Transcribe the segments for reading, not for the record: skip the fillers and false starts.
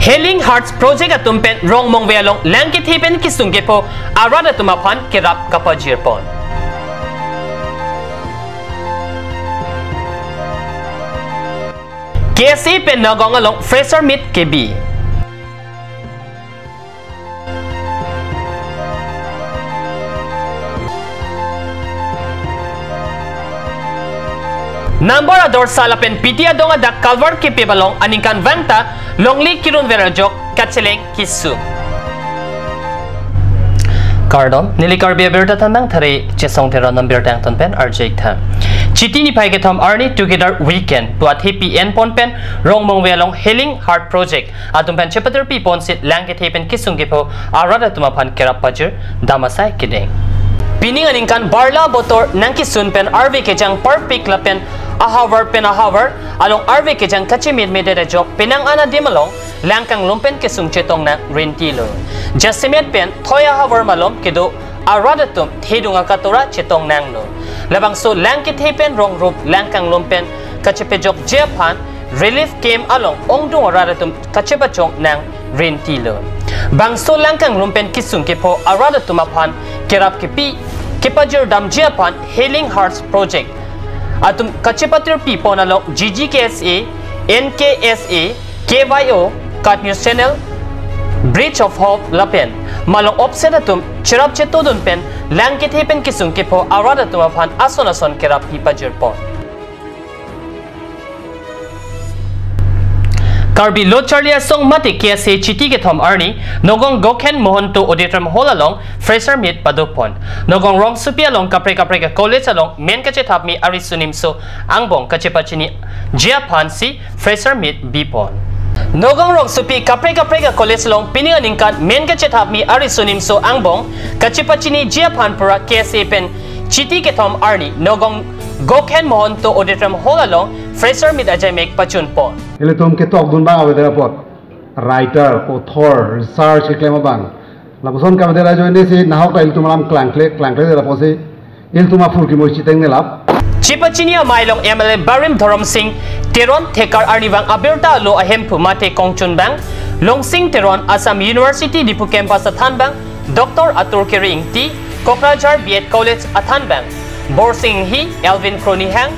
Healing Hearts Project atumpen rong mong velong langkit hipen kisungge po arada tumapan kirap kapajirpon. KSA pen nagong along Fraser Meet KB. Number ador salapen pitia donga dak kalvar kipi balong aningkan vanta longli kirun verajok kacheleng kisu. Kardom nilikar berta tandang thare chesong tera number tang ton pen RJ tham. Chiti ni paige thom arni together weekend puat happy end pon pen rong mong velong Healing Heart Project atum pen chepater pi pon sit langket hepen kisung gipo arada tumapan kerap pajir damasai kideng. Pining aningkan barla botor nangki sun pen RV kejang per pick la pen a hour along RV kejang kachimid medera jok pinang ana dimalong langkang lumpen kesung chetong na rentilo. Jasimet pen thoya hour malom kedo aradatum thedunga katora chetong nang no. Labang so langkit hepen rong rup langkang lumpen kachepejok Japan relief came along ongdung aradatum kachepachong nang rentilo. Bangso langkang lumpen kisung kepo aradatum apan kerap kepi kepajir dam Japan Healing Hearts Project atum kachepatir people along GGKSA, NKSA, KYO, Cut News Channel, Bridge of Hope Lapen, malong opset atum chirap chetodun pen langkit hepen kisung kepo aradatum apan ason kerap hipajir pon. Karbi lo Charlie song mati KSA chiti ke thom arni nogong gokhen mohonto auditorium hall along Fraser Meet padupon nogong rong supi along kapre ka college along main kache thapmi arisunim so angbong kache pachini Japan si Fraser Meet bipon nogong rong supi kapre ka college along pining aningkan main kache thapmi arisunim so angbong kache pachini Japan pura KSA pen chiti ke thom arni nogong gokhen mohonto auditorium hall along Fraser Meet ajay make pachun pon Ele tom ke tok dun bang awedera pot writer author research ke klema bang labuson ka medera jo ne se nahok il tumalam klankle dera pose il tuma fur ki mochi teng ne lap Chipachinia mailong MLA Barim Dharam Singh Teron Thekar Arnivang Aberta lo ahem pumate Kongchun Bang Longsing Teron Assam University Dipu Campus Athan Bang Dr. Atur Kering T Kokrajhar B.Ed College Athan Bang Borsing Hi Elvin Kroni Hang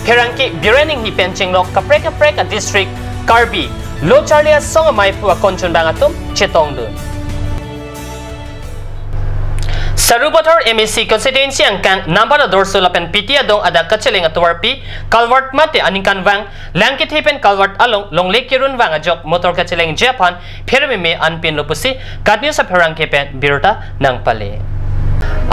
Perangki Birening Hi Penching Lok Kapreka District Karbi Lo Charlie Song Mai Pu Kongchun Bang Atum Chetong Dun Sarubator MSC constituency angkan number dorso lapen pitia dong ada kaceling atwarpi Calvert mate aningkan wang langkit hepen Calvert along longlek kirun wang ajok motor kaceling Japan permeme anpin lopusi katnyo sa perang kepen birta nang pale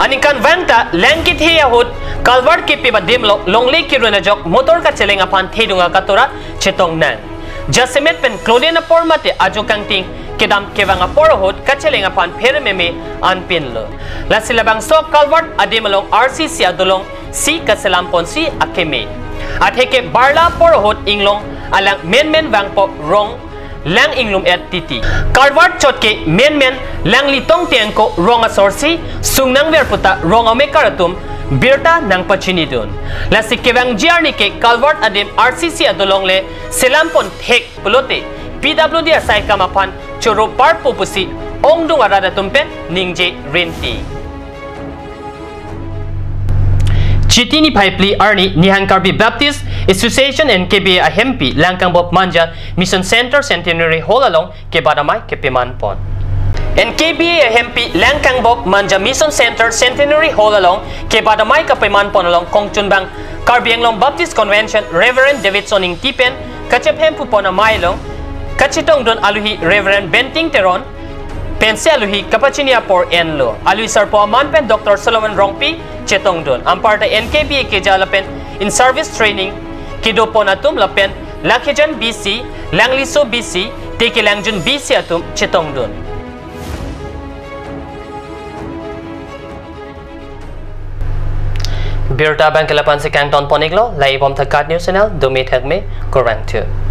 aningkan wang ta langkit he yahut Calvert kepe badimlo longlek kirun ajok motor kaceling apan thedunga katora chetong nan Jasemet pen Claudina Pormate ajokang ting kedam kevang aporohot kaceling apan permeme anpin lo la silabang so Calvert adimalong RCC adulong si kaselampon si akeme atheke barla porohot inglong alang men wang po rong lang inglum et titi Calvert chotke men lang litong tiangko rong asorsi sungnang verputa rong amekaratum birta nang pachinidun la sikewang jiarni ke Calvert adim RCC adulong le selampon thek pulote PWD asai kamapan choro par pupusi ongdung arada tumpen ningje renti Chitini Paipli Arni Nihankarbi Baptist Association and KBA Ahempi Langkang Bob Manja Mission Center Centenary Hall along Kebadamay Kepimanpon and KBA Ahempi Langkang Bob Manja Mission Center Centenary Hall along Kebadamay Kepimanpon along Kongchunbang Karbianglong Baptist Convention Reverend Davidson Ing Tipen Kachephem Pupona Mailong Kachitong don aluhi Reverend Benting Teron Pense aluhi Kapachinia por Enlo aluhi Sarpo Amanpen Dr. Solomon Rongpi Chetong don Amparta NKBA Kejalapen in service training Kidopon atum lapen Lakhejan BC Langliso BC Teke Langjun BC atum Chetong don Birta Bangkelapan si Kangton Poniglo Laibom Takat News Channel Dumit Hagme Korang 2